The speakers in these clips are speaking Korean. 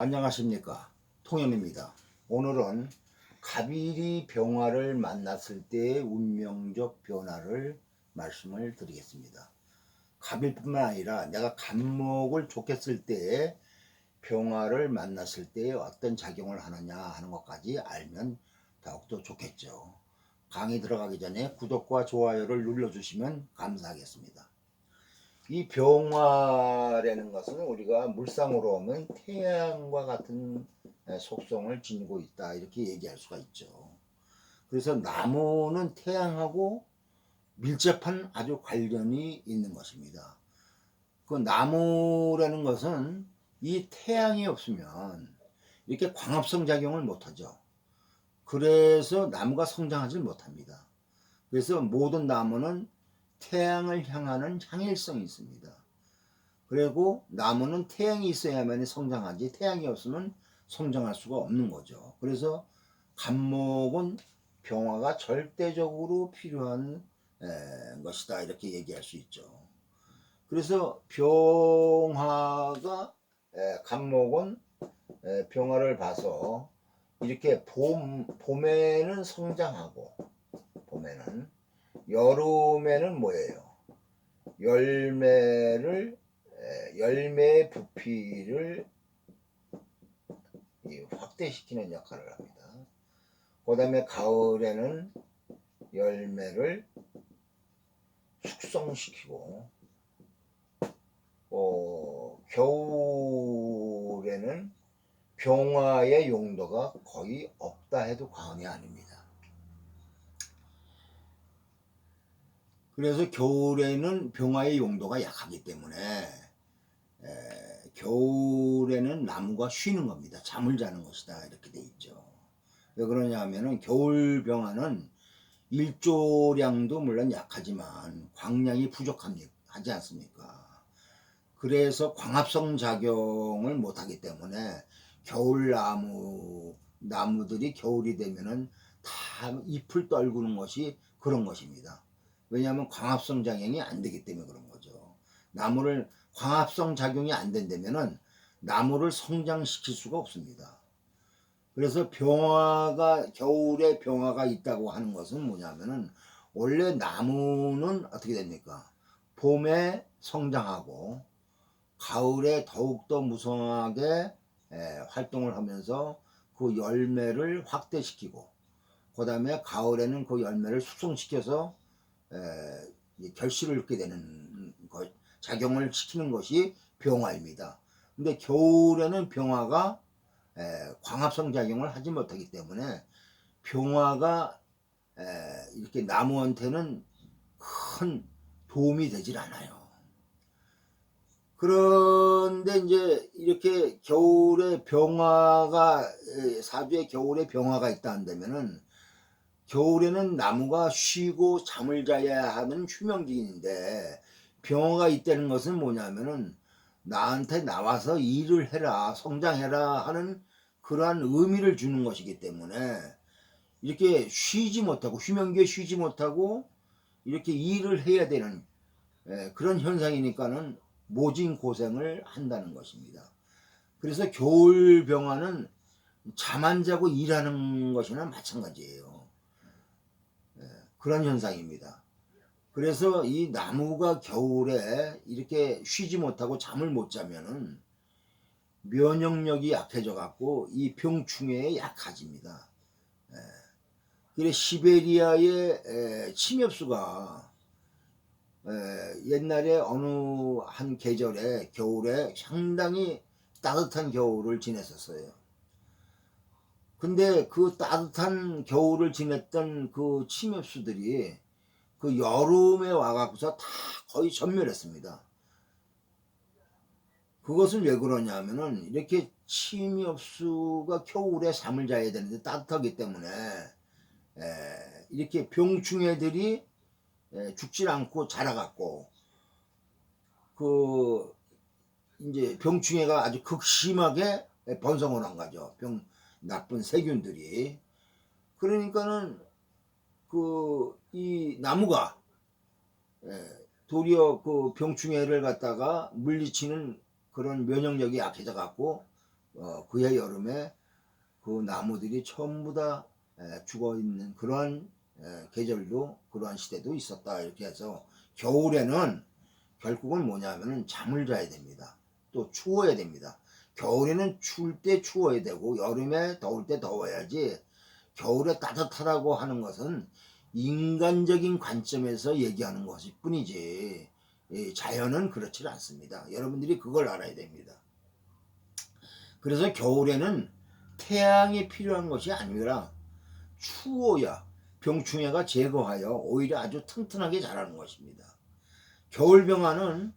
안녕하십니까, 통연입니다. 오늘은 갑일이 병화를 만났을 때의 운명적 변화를 말씀을 드리겠습니다. 갑일뿐만 아니라 내가 갑목을 족했을 때의 병화를 만났을 때에 어떤 작용을 하느냐 하는 것까지 알면 더욱더 좋겠죠. 강의 들어가기 전에 구독과 좋아요를 눌러주시면 감사하겠습니다. 이 병화라는 것은 우리가 물상으로 보면 태양과 같은 속성을 지니고 있다, 이렇게 얘기할 수가 있죠. 그래서 나무는 태양하고 밀접한 아주 관련이 있는 것입니다. 그 나무라는 것은 이 태양이 없으면 이렇게 광합성 작용을 못하죠. 그래서 나무가 성장하지 못합니다. 그래서 모든 나무는 태양을 향하는 향일성이 있습니다. 그리고 나무는 태양이 있어야만 성장하지, 태양이 없으면 성장할 수가 없는 거죠. 그래서 갑목은 병화가 절대적으로 필요한 것이다, 이렇게 얘기할 수 있죠. 그래서 병화가 갑목은 병화를 봐서 이렇게 봄에는 성장하고, 봄에는, 여름에는 뭐예요? 열매의 부피를 확대시키는 역할을 합니다. 그 다음에 가을에는 열매를 숙성시키고, 겨울에는 병화의 용도가 거의 없다 해도 과언이 아닙니다. 그래서 겨울에는 병화의 용도가 약하기 때문에 겨울에는 나무가 쉬는 겁니다. 잠을 자는 것이다, 이렇게 돼 있죠. 왜 그러냐 하면은 겨울 병화는 일조량도 물론 약하지만 광량이 부족하지 않습니까? 그래서 광합성 작용을 못하기 때문에 겨울 나무들이 겨울이 되면은 다 잎을 떨구는 것이 그런 것입니다. 왜냐하면 광합성 작용이 안 되기 때문에 그런 거죠. 나무를 광합성 작용이 안 된다면은 나무를 성장시킬 수가 없습니다. 그래서 겨울에 병화가 있다고 하는 것은 뭐냐면은, 원래 나무는 어떻게 됩니까? 봄에 성장하고 가을에 더욱더 무성하게 활동을 하면서 그 열매를 확대시키고, 그 다음에 가을에는 그 열매를 숙성시켜서 결실을 얻게 되는 작용을 시키는 것이 병화입니다. 근데 겨울에는 병화가 광합성 작용을 하지 못하기 때문에 병화가 이렇게 나무한테는 큰 도움이 되질 않아요. 그런데 이제 이렇게 겨울에 병화가, 사주에 겨울에 병화가 있다 한다면은, 겨울에는 나무가 쉬고 잠을 자야 하는 휴명기인데, 병화가 있다는 것은 뭐냐면은 나한테 나와서 일을 해라, 성장해라 하는 그러한 의미를 주는 것이기 때문에, 이렇게 쉬지 못하고, 휴명기에 쉬지 못하고 이렇게 일을 해야 되는 그런 현상이니까는 모진 고생을 한다는 것입니다. 그래서 겨울 병화는 잠 안 자고 일하는 것이나 마찬가지예요. 그런 현상입니다. 그래서 이 나무가 겨울에 이렇게 쉬지 못하고 잠을 못 자면은 면역력이 약해져 갖고 이 병충해에 약해집니다. 그래서 시베리아의 침엽수가 옛날에 어느 한 계절에 겨울에 상당히 따뜻한 겨울을 지냈었어요. 근데 그 따뜻한 겨울을 지냈던 그 침엽수들이 그 여름에 와갖고서 다 거의 전멸했습니다. 그것은 왜 그러냐면은, 이렇게 침엽수가 겨울에 잠을 자야 되는데 따뜻하기 때문에 이렇게 병충해들이 죽질 않고 자라갖고, 그 이제 병충해가 아주 극심하게 번성을 한 거죠. 나쁜 세균들이. 그러니까는 이 나무가 도리어 그 병충해를 갖다가 물리치는 그런 면역력이 약해져 갖고 그해 여름에 그 나무들이 전부 다 죽어 있는 그러한 계절도 그러한 시대도 있었다. 이렇게 해서 겨울에는 결국은 뭐냐면은 잠을 자야 됩니다. 또 추워야 됩니다. 겨울에는 추울 때 추워야 되고 여름에 더울 때 더워야지. 겨울에 따뜻하다고 하는 것은 인간적인 관점에서 얘기하는 것일 뿐이지 자연은 그렇지 않습니다. 여러분들이 그걸 알아야 됩니다. 그래서 겨울에는 태양이 필요한 것이 아니라 추워야 병충해가 제거하여 오히려 아주 튼튼하게 자라는 것입니다. 겨울병화는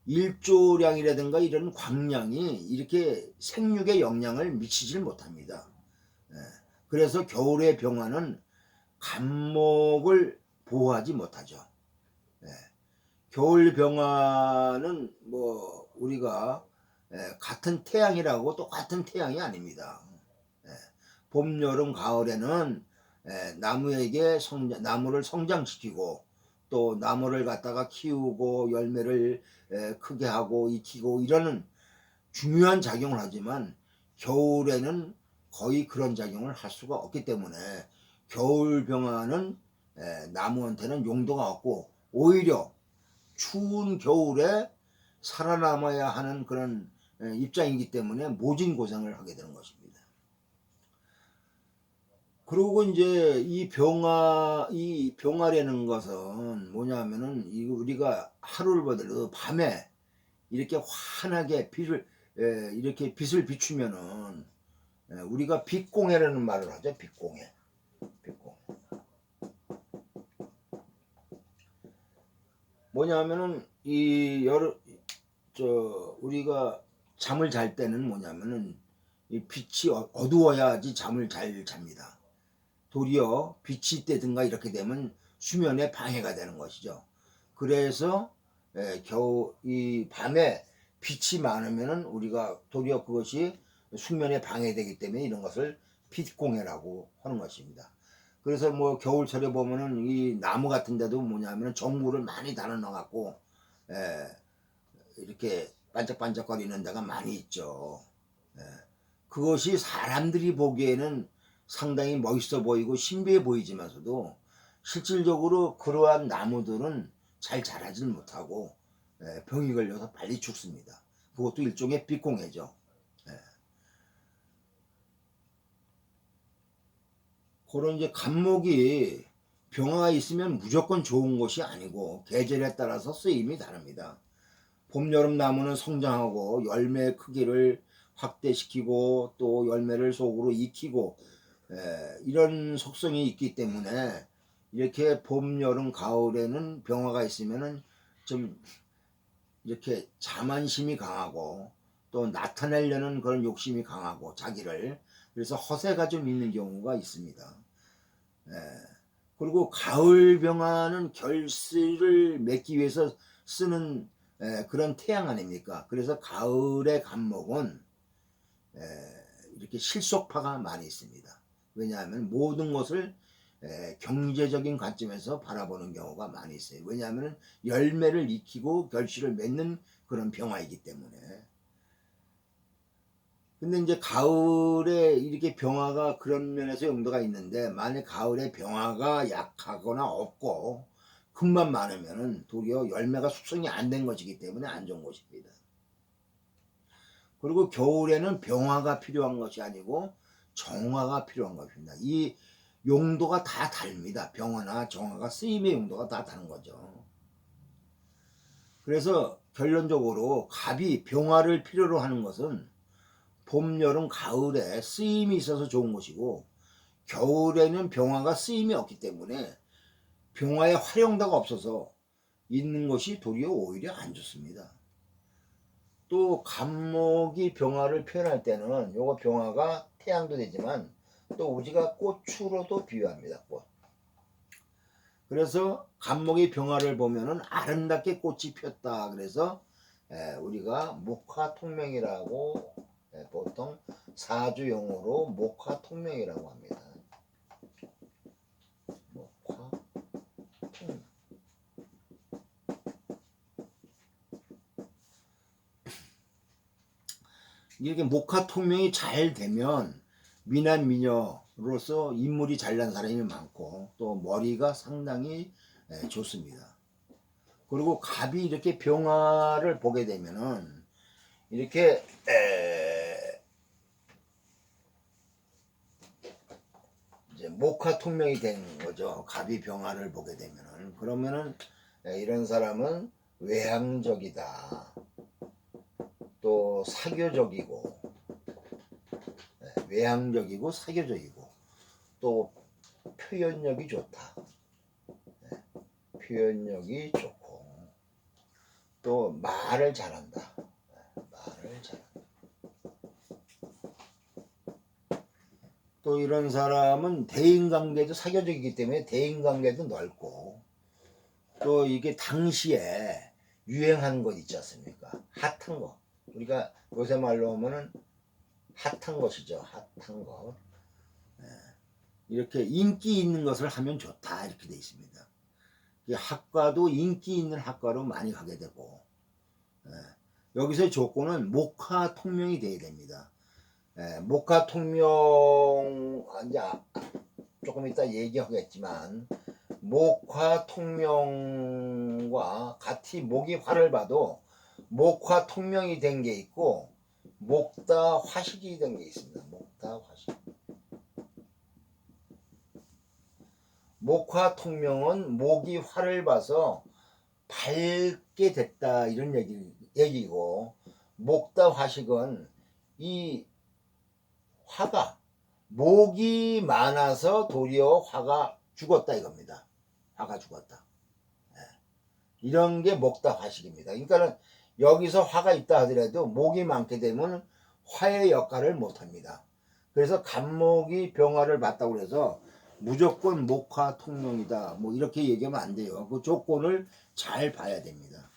일조량이라든가 이런 광량이 이렇게 생육에 영향을 미치질 못합니다. 그래서 겨울의 병화는 감목을 보호하지 못하죠. 겨울 병화는 뭐 우리가 같은 태양이라고 똑같은 태양이 아닙니다. 봄, 여름, 가을에는 나무에게 나무를 성장시키고 또 나무를 갖다가 키우고 열매를 크게 하고 익히고 이러는 중요한 작용을 하지만 겨울에는 거의 그런 작용을 할 수가 없기 때문에 겨울병화는 나무한테는 용도가 없고 오히려 추운 겨울에 살아남아야 하는 그런 입장이기 때문에 모진 고생을 하게 되는 것입니다. 그리고 이제 이 병화라는 것은 뭐냐면은 우리가 하루를 보더라도 밤에 이렇게 환하게 이렇게 빛을 비추면은 우리가 빛공해라는 말을 하죠. 빛공해. 뭐냐면은 우리가 잠을 잘 때는 뭐냐면은 이 빛이 어두워야지 잠을 잘 잡니다. 도리어 빛이 뜨든가 이렇게 되면 수면에 방해가 되는 것이죠. 그래서 이 밤에 빛이 많으면은 우리가 도리어 그것이 숙면에 방해되기 때문에 이런 것을 빛공해라고 하는 것입니다. 그래서 뭐 겨울철에 보면은 이 나무 같은 데도 뭐냐면 전구를 많이 달아 넣어 갖고 이렇게 반짝반짝거리는 데가 많이 있죠. 그것이 사람들이 보기에는 상당히 멋있어 보이고 신비해 보이지만서도 실질적으로 그러한 나무들은 잘 자라질 못하고 병이 걸려서 빨리 죽습니다. 그것도 일종의 빛공해죠. 그런 이제 감목이 병화가 있으면 무조건 좋은 것이 아니고 계절에 따라서 쓰임이 다릅니다. 봄, 여름 나무는 성장하고 열매 크기를 확대시키고 또 열매를 속으로 익히고 이런 속성이 있기 때문에 이렇게 봄, 여름, 가을에는 병화가 있으면은 좀 이렇게 자만심이 강하고 또 나타내려는 그런 욕심이 강하고 자기를 그래서 허세가 좀 있는 경우가 있습니다. 그리고 가을 병화는 결실을 맺기 위해서 쓰는 그런 태양 아닙니까? 그래서 가을의 감목은 이렇게 실속파가 많이 있습니다. 왜냐하면 모든 것을 경제적인 관점에서 바라보는 경우가 많이 있어요. 왜냐하면 열매를 익히고 결실을 맺는 그런 병화이기 때문에. 근데 이제 가을에 이렇게 병화가 그런 면에서 용도가 있는데 만약 가을에 병화가 약하거나 없고 흙만 많으면은 도리어 열매가 숙성이 안 된 것이기 때문에 안 좋은 것입니다. 그리고 겨울에는 병화가 필요한 것이 아니고 정화가 필요한 것입니다. 이 용도가 다 다릅니다. 병화나 정화가 쓰임의 용도가 다 다른 거죠. 그래서 결론적으로 갑이 병화를 필요로 하는 것은 봄, 여름, 가을에 쓰임이 있어서 좋은 것이고 겨울에는 병화가 쓰임이 없기 때문에 병화의 활용도가 없어서 있는 것이 도리어 오히려 안 좋습니다. 또 갑목이 병화를 표현할 때는 요거 병화가 태양도 되지만 또 우리가 꽃으로도 비유합니다. 꽃. 그래서 갑목의 병화를 보면은 아름답게 꽃이 폈다. 그래서 우리가 목화통명이라고 보통 사주용어로 목화통명이라고 합니다. 목화통명. 이렇게 목화 통명이 잘 되면 미남 미녀로서 인물이 잘난 사람이 많고 또 머리가 상당히 좋습니다. 그리고 갑이 이렇게 병화를 보게 되면은 이렇게 이제 목화 통명이 되는 거죠. 갑이 병화를 보게 되면은. 그러면은 이런 사람은 외향적이다. 또 사교적이고, 외향적이고 사교적이고, 또 표현력이 좋다. 표현력이 좋고, 또 말을 잘한다. 말을 잘한다. 또 이런 사람은 대인관계도 사교적이기 때문에 대인관계도 넓고, 또 이게 당시에 유행한 것 있지 않습니까? 핫한 거. 우리가 요새 말로 하면은 핫한 것이죠. 핫한 것. 이렇게 인기 있는 것을 하면 좋다 이렇게 돼 있습니다. 학과도 인기 있는 학과로 많이 가게 되고, 여기서의 조건은 목화 통명이 돼야 됩니다. 목화 통명 이제 조금 이따 얘기하겠지만 목화 통명과 같이 목이 화를 봐도 목화 통명이 된 게 있고 목다 화식이 된 게 있습니다. 목다 화식. 목화 통명은 목이 화를 봐서 밝게 됐다 이런 얘기고 목다 화식은 이 화가 목이 많아서 도리어 화가 죽었다 이겁니다. 화가 죽었다. 이런 게 목다 화식입니다. 그러니까 여기서 화가 있다 하더라도 목이 많게 되면 화의 역할을 못합니다. 그래서 간목이 병화를 봤다고 해서 무조건 목화 통명이다 뭐 이렇게 얘기하면 안 돼요. 그 조건을 잘 봐야 됩니다.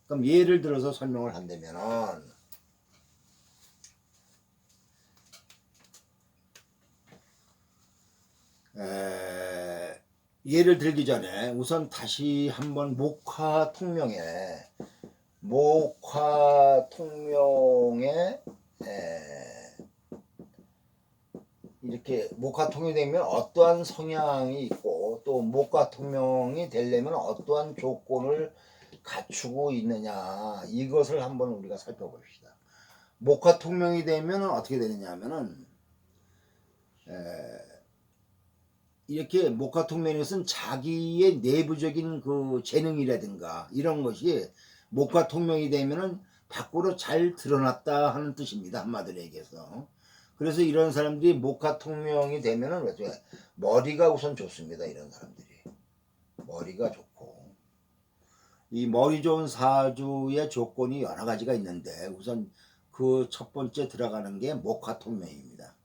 그럼 예를 들어서 설명을 한다면은 예를 들기 전에 우선 다시 한번 목화 통명에 이렇게 목화 통명이 되면 어떠한 성향이 있고 또 목화 통명이 되려면 어떠한 조건을 갖추고 있느냐 이것을 한번 우리가 살펴봅시다. 목화 통명이 되면 어떻게 되느냐 하면은 이렇게 목화 통명에서는 자기의 내부적인 그 재능이라든가 이런 것이 목화 통명이 되면은 밖으로 잘 드러났다 하는 뜻입니다. 한마디로 얘기해서. 그래서 이런 사람들이 목화 통명이 되면은 머리가 우선 좋습니다. 이런 사람들이 머리가 좋고 이 머리 좋은 사주의 조건이 여러 가지가 있는데 우선 그 첫 번째 들어가는 게 목화 통명입니다.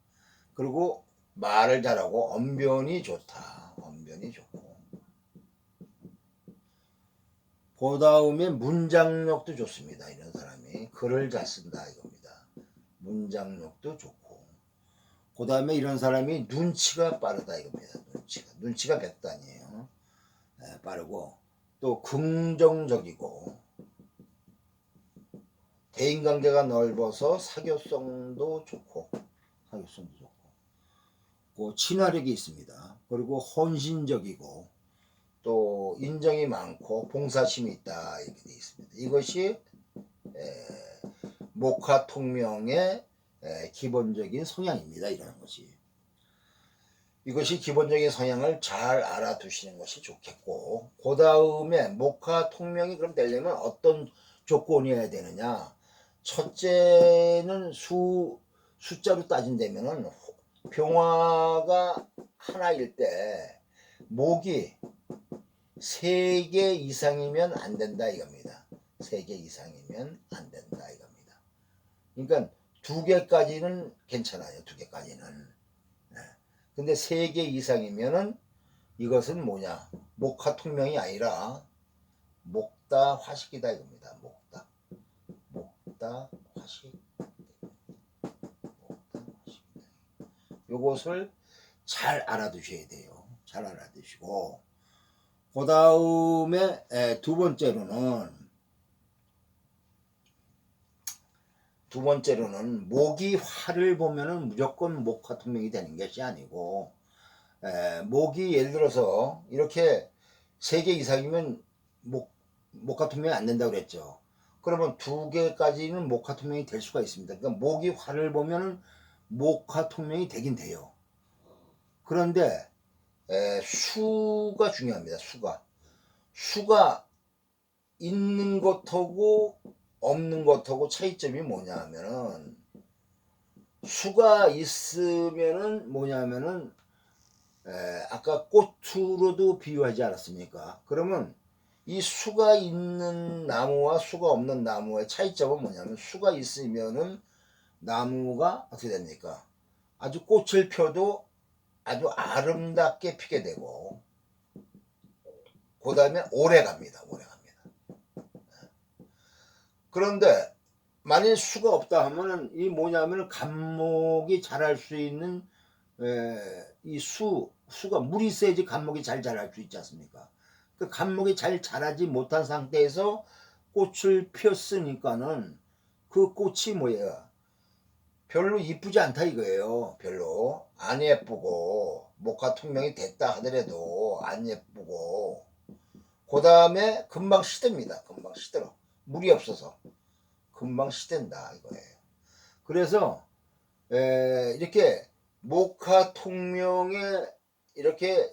그리고 말을 잘하고 언변이 좋다. 언변이 좋고 그 다음에 문장력도 좋습니다. 이런 사람이 글을 잘 쓴다 이겁니다. 문장력도 좋고 그 다음에 이런 사람이 눈치가 빠르다 이겁니다. 눈치가 백단이에요. 빠르고 또 긍정적이고 대인관계가 넓어서 사교성도 좋고 친화력이 있습니다. 그리고 헌신적이고 또 인정이 많고 봉사심이 있다 이렇게 되어 있습니다. 이것이 목화 통명의 기본적인 성향입니다. 이라는 것이 이것이 기본적인 성향을 잘 알아두시는 것이 좋겠고 그 다음에 목화 통명이 그럼 되려면 어떤 조건이어야 되느냐 첫째는 숫자로 따진다면은 병화가 하나일 때 목이 3개 이상이면 안 된다 이겁니다. 3개 이상이면 안 된다 이겁니다. 그러니까 2개까지는 괜찮아요. 2개까지는. 근데 3개 이상이면은 이것은 뭐냐? 목화 통명이 아니라 목다 화식이다 이겁니다. 목다 화식. 요것을 잘 알아두셔야 돼요. 잘 알아두시고 그 다음에 두 번째로는 두 번째로는 목이 화를 보면은 무조건 목화통명이 되는 것이 아니고, 목이 예를 들어서 이렇게 3개 이상이면 목화통명이 안 된다고 그랬죠. 그러면 2개까지는 목화통명이 될 수가 있습니다. 그러니까 목이 화를 보면은 목화통명이 되긴 돼요. 그런데 수가 중요합니다. 수가 있는 것하고 없는 것하고 차이점이 뭐냐 하면은, 수가 있으면은 뭐냐면은 아까 꽃으로도 비유하지 않았습니까? 그러면 이 수가 있는 나무와 수가 없는 나무의 차이점은 뭐냐면, 수가 있으면은 나무가 어떻게 됩니까? 아주 꽃을 펴도 아주 아름답게 피게 되고, 그 다음에 오래 갑니다. 그런데 만일 수가 없다 하면은 이 뭐냐면은 감목이 자랄 수 있는 이 수가 물이 있어야지 감목이 잘 자랄 수 있지 않습니까? 그 감목이 잘 자라지 못한 상태에서 꽃을 폈으니까는 그 꽃이 뭐예요? 별로 이쁘지 않다 이거예요. 별로 안 예쁘고, 목화통명이 됐다 하더라도 안 예쁘고, 그 다음에 금방 시듭니다. 금방 시들어. 물이 없어서 금방 시든다 이거예요. 그래서 이렇게 목화통명에 이렇게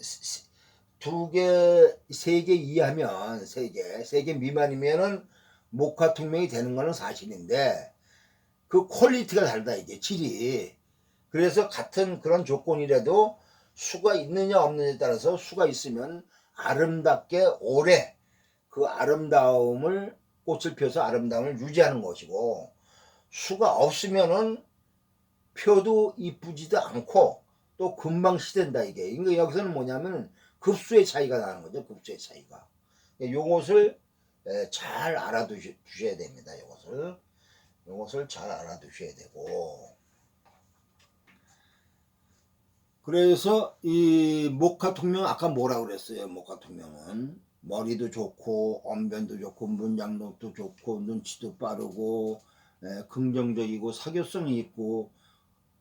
2개, 3개 이하면, 3개 미만이면은 목화통명이 되는 거는 사실인데, 그 퀄리티가 다르다 이게, 질이. 그래서 같은 그런 조건이라도 수가 있느냐 없느냐에 따라서, 수가 있으면 아름답게 오래 그 아름다움을, 꽃을 펴서 아름다움을 유지하는 것이고, 수가 없으면은 펴도 이쁘지도 않고 또 금방 시든다 이게. 그러니까 여기서는 뭐냐면 급수의 차이가 나는 거죠. 급수의 차이가. 요것을 잘 알아두셔야 됩니다. 요것을 잘 알아두셔야 되고, 그래서 이 목화통명, 아까 뭐라고 그랬어요? 목화통명은 머리도 좋고 언변도 좋고 문장력도 좋고 눈치도 빠르고 긍정적이고 사교성이 있고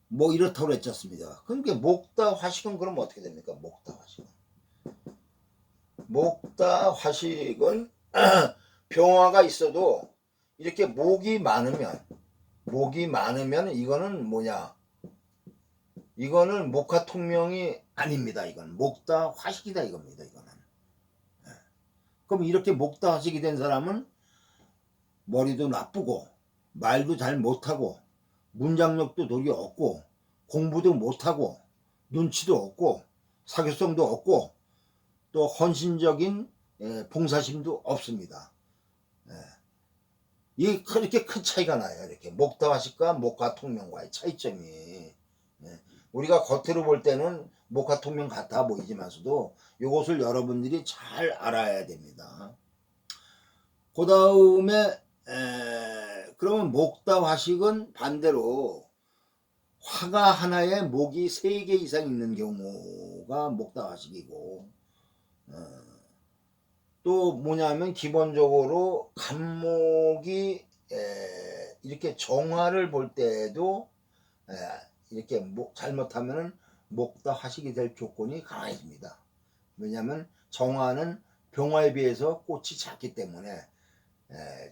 뭐 이렇다고 그랬지 않습니까? 그러니까 목다 화식은 그럼 어떻게 됩니까? 목다 화식은 병화가 있어도 이렇게 목이 많으면 이거는 뭐냐? 이거는 목화통명이 아닙니다. 이건 목다 화식이다 이겁니다. 이거는. 그럼 이렇게 목다 화식이 된 사람은 머리도 나쁘고 말도 잘 못하고 문장력도 도리 없고 공부도 못하고 눈치도 없고 사교성도 없고 또 헌신적인 봉사심도 없습니다. 이렇게 큰 차이가 나요. 이렇게 목다화식과 목화통명과의 차이점이. 우리가 겉으로 볼 때는 목화통명 같아 보이지만서도 이것을 여러분들이 잘 알아야 됩니다. 그 다음에 그러면 목다화식은 반대로 화가 하나에 목이 3개 이상 있는 경우가 목다화식이고, 또 뭐냐면 기본적으로 간목이 이렇게 정화를 볼 때도 이렇게 잘못하면은 목다화식이 될 조건이 강해집니다. 왜냐하면 정화는 병화에 비해서 꽃이 작기 때문에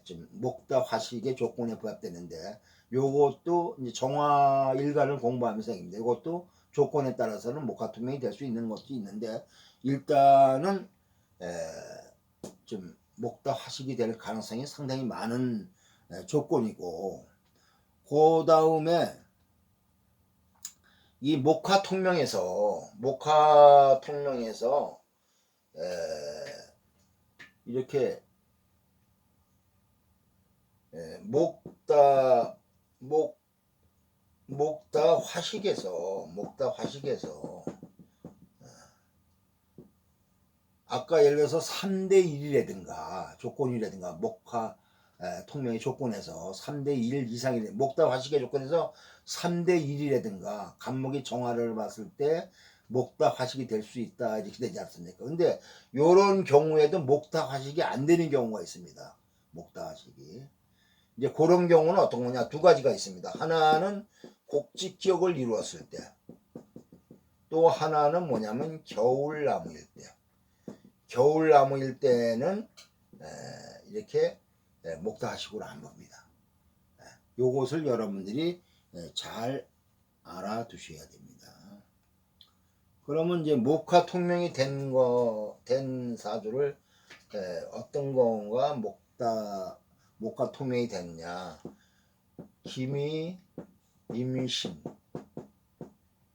좀 목다화식의 조건에 부합되는데, 요것도 이제 정화 일간을 공부하면서 생깁니다. 이것도 조건에 따라서는 목화통명이 될 수 있는 것도 있는데, 일단은 좀 목다화식이 될 가능성이 상당히 많은 조건이고, 그 다음에 이 목화통명에서 이렇게 목다 화식에서 아까 예를 들어서 3대 1이라든가 조건이라든가 목화 통명의 조건에서 3대 1 이상이 목다 화식의 조건에서 3대 1이라든가 간목이 정화를 봤을 때 목다 화식이 될 수 있다 이렇게 되지 않습니까? 근데 요런 경우에도 목다 화식이 안 되는 경우가 있습니다. 목다 화식이. 이제 그런 경우는 어떤 거냐? 두 가지가 있습니다. 하나는 곡직기역을 이루었을 때, 또 하나는 뭐냐면 겨울나무일 때. 겨울나무일 때는 이렇게 목다식으로 안 봅니다. 요것을 여러분들이 잘 알아두셔야 됩니다. 그러면 이제 목화통명이 된 사주를 어떤 건가 목화통명이 됐냐? 기미, 임신,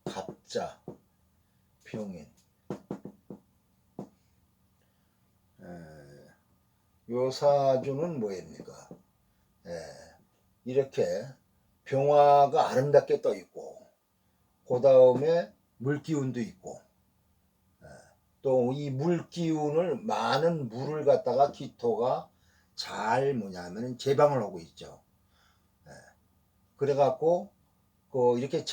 갑자, 병인. 요 사주는 뭐입니까? 이렇게 병화가 아름답게 떠 있고, 그 다음에 물기운도 있고, 또 이 물기운을 많은 물을 갖다가 기토가 잘 뭐냐면 제방을 하고 있죠. 그래갖고 이렇게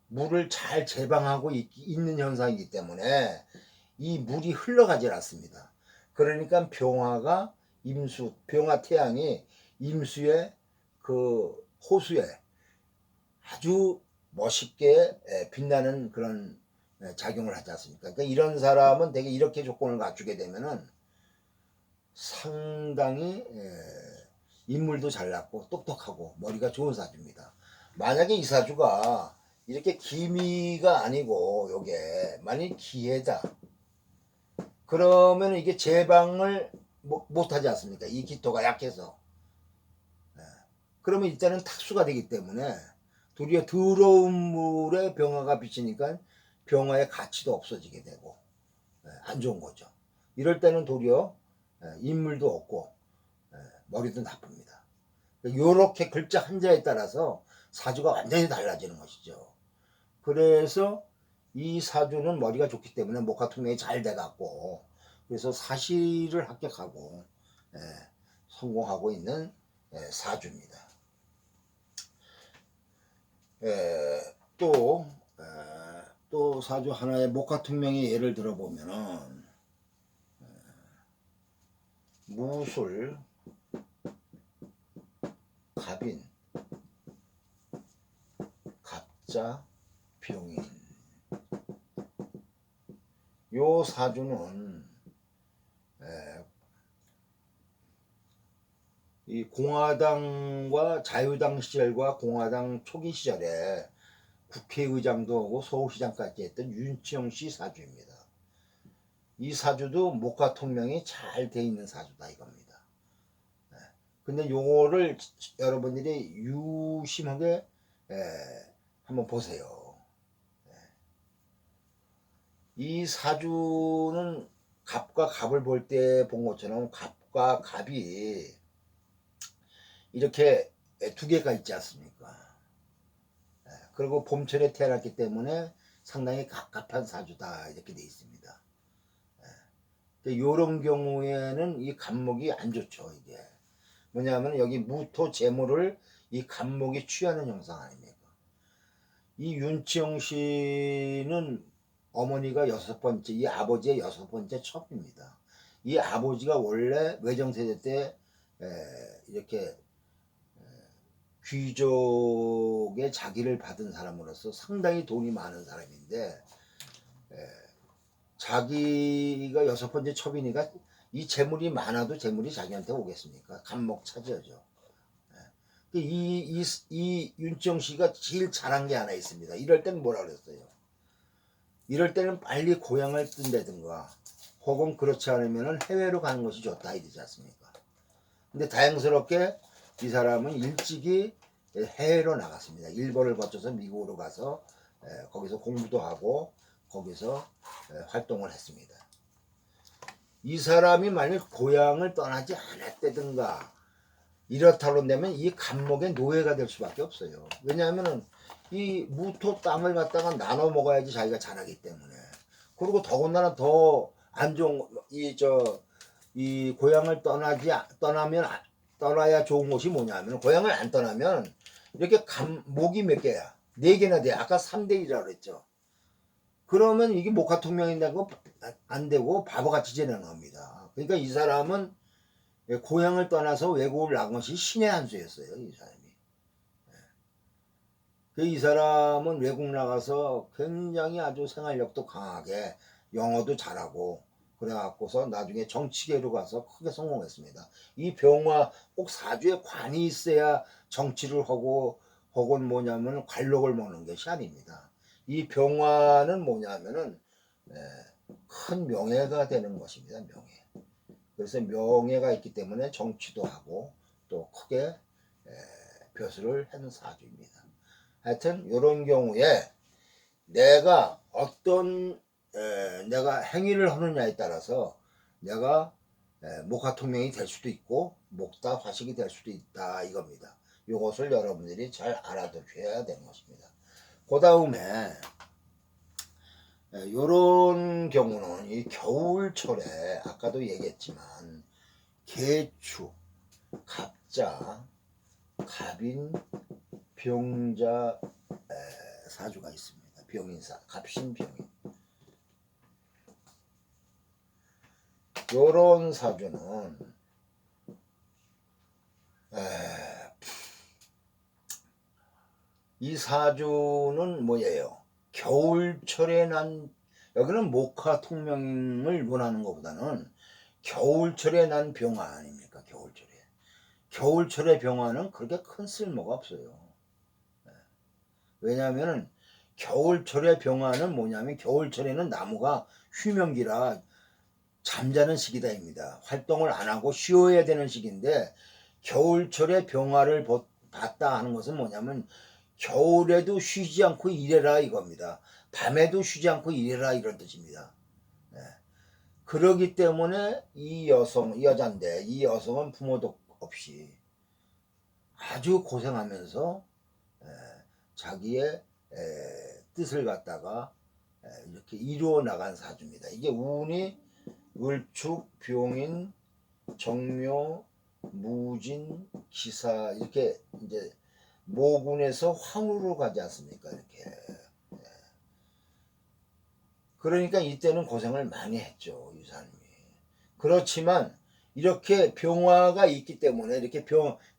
물을 잘 제방하고 있는 현상이기 때문에 이 물이 흘러가질 않습니다. 그러니까 병화 태양이 임수의 그 호수에 아주 멋있게 빛나는 그런 작용을 하지 않습니까? 그러니까 이런 사람은 되게 이렇게 조건을 갖추게 되면은 상당히 인물도 잘났고 똑똑하고 머리가 좋은 사주입니다. 만약에 이 사주가 이렇게 기미가 아니고 요게 만약 기해다, 그러면 이게 제방을 못하지 않습니까? 이 기토가 약해서. 그러면 일단은 탁수가 되기 때문에 도리어 더러운 물에 병화가 비치니까 병화의 가치도 없어지게 되고 안 좋은 거죠. 이럴 때는 도리어 인물도 없고 머리도 나쁩니다. 요렇게 글자 한자에 따라서 사주가 완전히 달라지는 것이죠. 그래서 이 사주는 머리가 좋기 때문에 목화통명이 잘 돼갖고 그래서 사시를 합격하고 성공하고 있는 사주입니다. 또 사주 하나의 목화통명의 예를 들어보면은 무술, 갑인, 갑자, 병인. 요 사주는 이 공화당과 자유당 시절과 공화당 초기 시절에 국회의장도 하고 서울시장까지 했던 윤치영 씨 사주입니다. 이 사주도 목화통명이 잘 돼 있는 사주다 이겁니다. 근데 요거를 여러분들이 유심하게 한번 보세요. 이 사주는 갑과 갑을 볼 때 본 것처럼 갑과 갑이 이렇게 두 개가 있지 않습니까? 그리고 봄철에 태어났기 때문에 상당히 갑갑한 사주다 이렇게 돼 있습니다. 이런 경우에는 이 갑목이 안 좋죠. 이게 뭐냐면 여기 무토 재물을 이 갑목이 취하는 형상 아닙니까? 이 윤치영 씨는 어머니가 이 아버지의 6번째 첩입니다. 이 아버지가 원래 외정세대 때 이렇게 귀족의 자기를 받은 사람으로서 상당히 돈이 많은 사람인데 자기가 6번째 첩이니까 이 재물이 많아도 재물이 자기한테 오겠습니까? 갑목 차지하죠. 이 윤정 씨가 제일 잘한 게 하나 있습니다. 이럴 때는 뭐라 그랬어요? 이럴 때는 빨리 고향을 뜬다든가 혹은 그렇지 않으면 해외로 가는 것이 좋다 이러지 않습니까? 근데 다행스럽게 이 사람은 일찍이 해외로 나갔습니다. 일본을 거쳐서 미국으로 가서 거기서 공부도 하고 거기서 활동을 했습니다. 이 사람이 만약 고향을 떠나지 않았다든가 이렇다고 되면 이 갑목의 노예가 될 수밖에 없어요. 왜냐하면 이 무토 땅을 갖다가 나눠 먹어야지 자기가 자라기 때문에. 그리고 더군다나 더 안 좋은 이 고향을 떠나야 좋은 곳이 뭐냐면 고향을 안 떠나면 이렇게 목이 몇 개야? 4개나 돼. 아까 3대1이라고 그랬죠. 그러면 이게 목화통명이 되고 안 되고 바보같이 지내는 겁니다. 그러니까 이 사람은 고향을 떠나서 외국을 나간 것이 신의 한 수였어요. 이 사람이. 이 사람은 외국 나가서 굉장히 아주 생활력도 강하게 영어도 잘하고 그래갖고서 나중에 정치계로 가서 크게 성공했습니다. 이 병화 꼭 사주에 관이 있어야 정치를 하고 혹은 뭐냐면 관록을 먹는 것이 아닙니다. 이 병화는 뭐냐면은 큰 명예가 되는 것입니다. 명예. 그래서 명예가 있기 때문에 정치도 하고 또 크게 벼슬을 하는 사주입니다. 하여튼 이런 경우에 내가 어떤 내가 행위를 하느냐에 따라서 내가 목화통명이 될 수도 있고 목다 화식이 될 수도 있다 이겁니다. 이것을 여러분들이 잘 알아두셔야 되는 것입니다. 그 다음에 이런 경우는 이 겨울철에 아까도 얘기했지만 개축, 갑자, 갑인, 병자 사주가 있습니다. 병인사, 갑신병인. 요런 사주는 이 사주는 뭐예요? 겨울철에 난 여기는 목화통명을 원하는 것보다는 겨울철에 난 병화 아닙니까? 겨울철에. 겨울철의 병화는 그렇게 큰 쓸모가 없어요. 왜냐하면 겨울철의 병화는 뭐냐면 겨울철에는 나무가 휴명기라 잠자는 시기다입니다. 활동을 안 하고 쉬어야 되는 시기인데 겨울철에 병화를 봤다 하는 것은 뭐냐면 겨울에도 쉬지 않고 일해라 이겁니다. 밤에도 쉬지 않고 일해라 이런 뜻입니다. 그러기 때문에 이 여자인데 이 여성은 부모도 없이 아주 고생하면서 자기의 뜻을 갖다가 이렇게 이루어 나간 사주입니다. 이게 운이 을축, 병인, 정묘, 무진, 기사 이렇게 이제 모군에서 황으로 가지 않습니까? 이렇게. 그러니까 이때는 고생을 많이 했죠. 이 사람이. 그렇지만 이렇게 병화가 있기 때문에 이렇게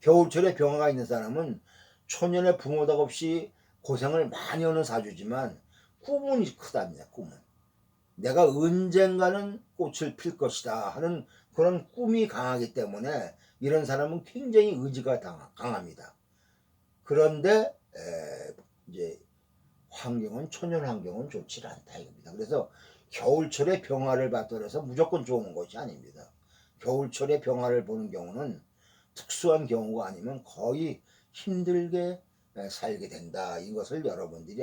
겨울철에 병화가 있는 사람은 초년에 부모도 없이 고생을 많이 하는 사주지만 꿈은 크답니다. 꿈은. 내가 언젠가는 꽃을 필 것이다 하는 그런 꿈이 강하기 때문에 이런 사람은 굉장히 의지가 강합니다. 그런데 이제 환경은 초년 환경은 좋지 않다 이겁니다. 그래서 겨울철에 병화를 받더라도 무조건 좋은 것이 아닙니다. 겨울철에 병화를 보는 경우는 특수한 경우가 아니면 거의 힘들게 살게 된다. 이것을 여러분들이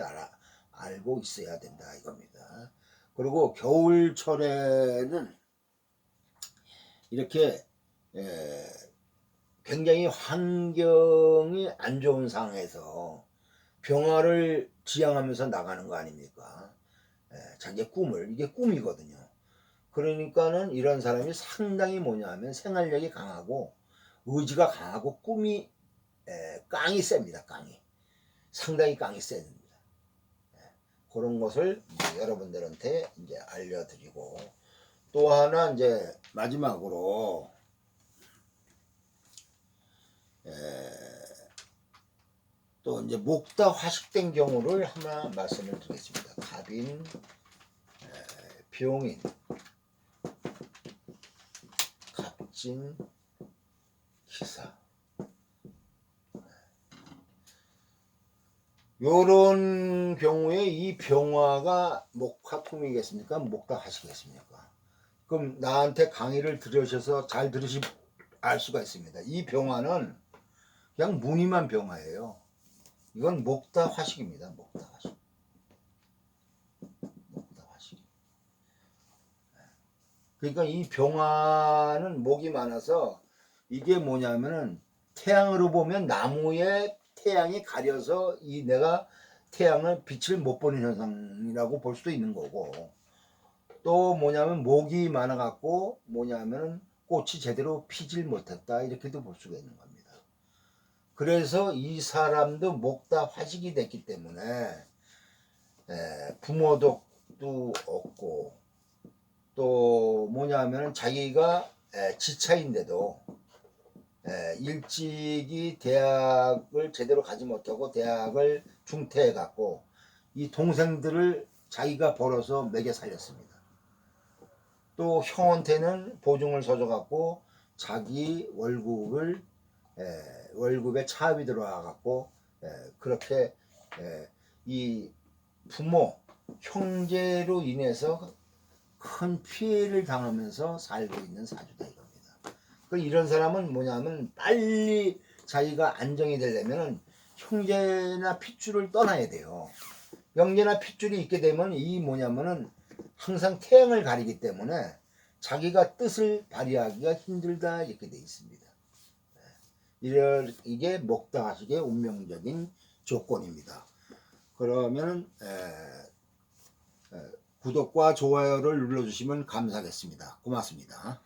알고 있어야 된다 이겁니다. 그리고 겨울철에는 이렇게 굉장히 환경이 안 좋은 상황에서 병화를 지향하면서 나가는 거 아닙니까? 자기의 꿈을, 이게 꿈이거든요. 그러니까는 이런 사람이 상당히 뭐냐면 생활력이 강하고 의지가 강하고 꿈이 깡이 셉니다. 깡이 상당히 깡이 셉니다. 그런 것을 여러분들한테 이제 알려드리고 또 하나 이제 마지막으로 또 이제 목다 화식된 경우를 하나 말씀을 드리겠습니다. 갑인, 병인, 갑진, 기사. 요런 경우에 이 병화가 목화통이겠습니까? 목다 화식이겠습니까? 그럼 나한테 강의를 들으셔서 잘 알 수가 있습니다. 이 병화는 그냥 무늬만 병화예요. 이건 목다 화식입니다. 목다 화식. 목다 화식. 그러니까 이 병화는 목이 많아서 이게 뭐냐면은 태양으로 보면 나무에 태양이 가려서 이 내가 태양을 빛을 못 보는 현상이라고 볼 수도 있는 거고 또 뭐냐면 목이 많아 갖고 뭐냐면은 꽃이 제대로 피질 못했다 이렇게도 볼 수가 있는 겁니다. 그래서 이 사람도 목다 화식이 됐기 때문에 부모도 없고 또 뭐냐면 자기가 지차인데도 일찍이 대학을 제대로 가지 못하고 대학을 중퇴해 갖고 이 동생들을 자기가 벌어서 먹여 살렸습니다. 또 형한테는 보증을 서줘 갖고 자기 월급에 차압이 들어와 갖고 그렇게 이 부모 형제로 인해서 큰 피해를 당하면서 살고 있는 사주다 이겁니다. 이런 사람은 뭐냐면 빨리 자기가 안정이 되려면 형제나 핏줄을 떠나야 돼요. 형제나 핏줄이 있게 되면 이 뭐냐면은 항상 태양을 가리기 때문에 자기가 뜻을 발휘하기가 힘들다 이렇게 돼 있습니다. 이게 목다하식의 운명적인 조건입니다. 그러면 구독과 좋아요를 눌러주시면 감사하겠습니다. 고맙습니다.